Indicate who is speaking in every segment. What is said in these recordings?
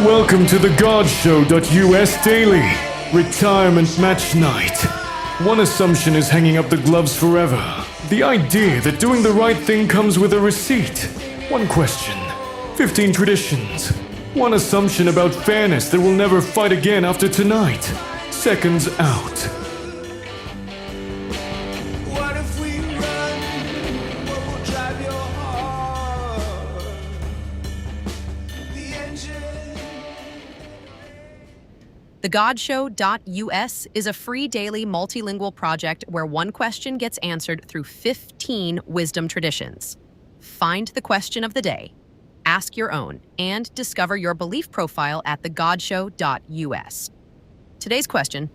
Speaker 1: Welcome to the GodShow.us Daily Retirement Match Night. One assumption is hanging up the gloves forever. The idea that doing the right thing comes with a receipt. One question, 15 traditions. One assumption about fairness that we'll never fight again after tonight. Seconds out.
Speaker 2: What if we run? What will drive your heart? The engine.
Speaker 3: TheGodShow.us is a free daily multilingual project where one question gets answered through 15 wisdom traditions. Find the question of the day, ask your own, and discover your belief profile at TheGodShow.us. Today's question: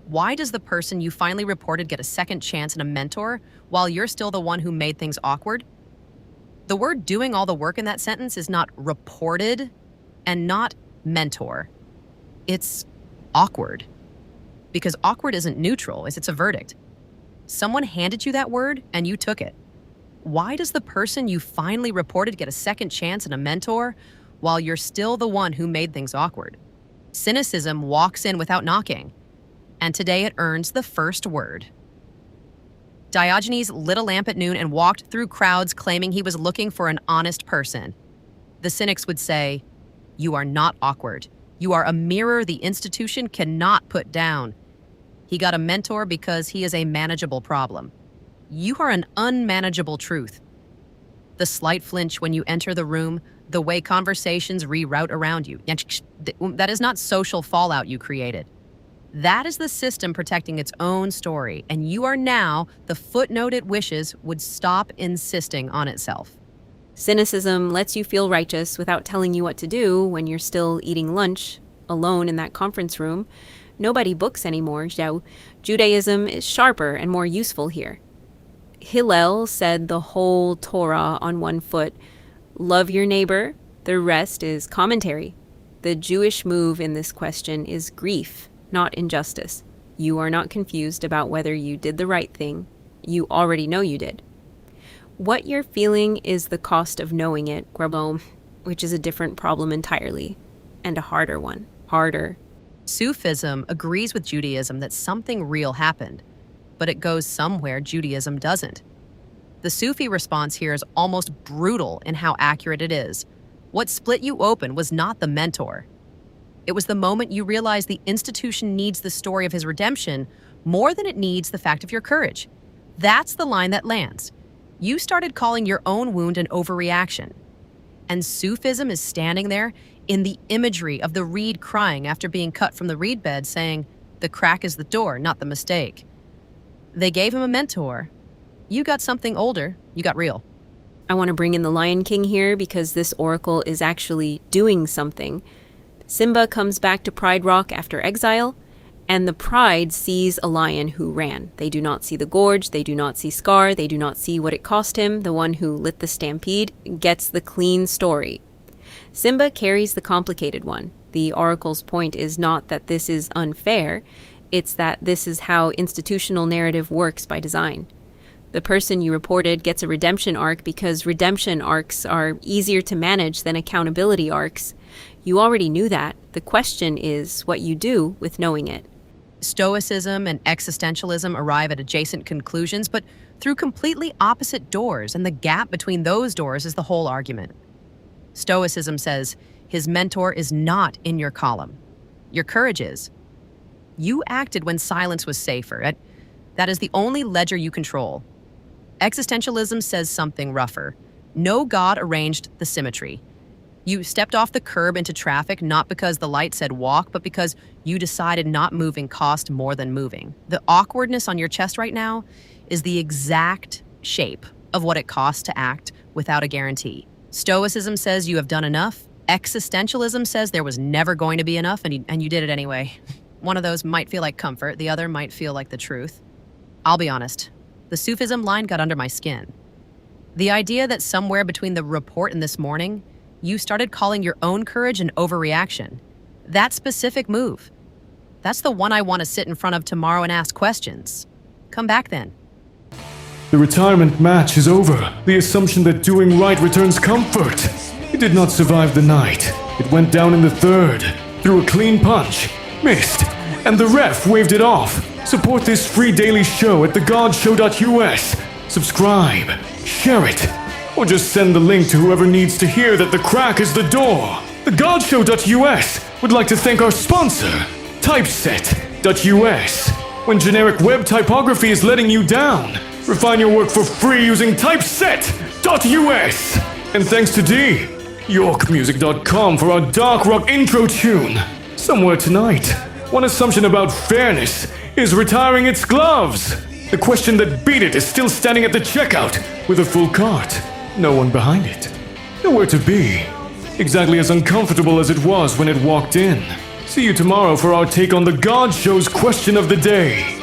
Speaker 3: why does the person you finally reported get a second chance and a mentor while you're still the one who made things awkward? The word doing all the work in that sentence is not reported and not mentor. It's awkward. Because awkward isn't neutral, it's a verdict. Someone handed you that word and you took it. Why does the person you finally reported get a second chance and a mentor while you're still the one who made things awkward? Cynicism walks in without knocking, and today it earns the first word. Diogenes lit a lamp at noon and walked through crowds claiming he was looking for an honest person. The cynics would say, "You are not awkward. You are a mirror the institution cannot put down." He got a mentor because he is a manageable problem. You are an unmanageable truth. The slight flinch when you enter the room, the way conversations reroute around you. That is not social fallout you created. That is the system protecting its own story, and you are now the footnote it wishes would stop insisting on itself.
Speaker 4: Cynicism lets you feel righteous without telling you what to do when you're still eating lunch, alone in that conference room. Nobody books anymore, so Judaism is sharper and more useful here. Hillel said the whole Torah on one foot. Love your neighbor, the rest is commentary. The Jewish move in this question is grief, not injustice. You are not confused about whether you did the right thing. You already know you did. What you're feeling is the cost of knowing it, which is a different problem entirely, and a harder one. Harder.
Speaker 3: Sufism agrees with Judaism that something real happened, but it goes somewhere Judaism doesn't. The Sufi response here is almost brutal in how accurate it is. What split you open was not the mentor. It was the moment you realized the institution needs the story of his redemption more than it needs the fact of your courage. That's the line that lands. You started calling your own wound an overreaction. And Sufism is standing there in the imagery of the reed crying after being cut from the reed bed, saying, "The crack is the door, not the mistake." They gave him a mentor. You got something older. You got real.
Speaker 4: I want to bring in the Lion King here because this oracle is actually doing something. Simba comes back to Pride Rock after exile, and the Pride sees a lion who ran. They do not see the gorge, they do not see Scar, they do not see what it cost him. The one who lit the stampede gets the clean story. Simba carries the complicated one. The oracle's point is not that this is unfair, it's that this is how institutional narrative works by design. The person you reported gets a redemption arc because redemption arcs are easier to manage than accountability arcs. You already knew that. The question is what you do with knowing it.
Speaker 3: Stoicism and existentialism arrive at adjacent conclusions, but through completely opposite doors, and the gap between those doors is the whole argument. Stoicism says his mentor is not in your column. Your courage is. You acted when silence was safer. That is the only ledger you control. Existentialism says something rougher. No God arranged the symmetry. You stepped off the curb into traffic not because the light said walk, but because you decided not moving cost more than moving. The awkwardness on your chest right now is the exact shape of what it costs to act without a guarantee. Stoicism says you have done enough. Existentialism says there was never going to be enough, and you did it anyway. One of those might feel like comfort, the other might feel like the truth. I'll be honest, the Sufism line got under my skin. The idea that somewhere between the report and this morning, you started calling your own courage an overreaction. That specific move. That's the one I want to sit in front of tomorrow and ask questions. Come back then.
Speaker 1: The retirement match is over. The assumption that doing right returns comfort. You did not survive the night. It went down in the third, threw a clean punch, missed, and the ref waved it off. Support this free daily show at thegodshow.us. Subscribe, share it, or just send the link to whoever needs to hear that the crack is the door. Thegodshow.us would like to thank our sponsor, Typeset.us. When generic web typography is letting you down, refine your work for free using Typeset.us. And thanks to D, YorkMusic.com for our dark rock intro tune. Somewhere tonight, one assumption about fairness is retiring its gloves. The question that beat it is still standing at the checkout with a full cart. No one behind it. Nowhere to be. Exactly as uncomfortable as it was when it walked in. See you tomorrow for our take on the God Show's question of the day.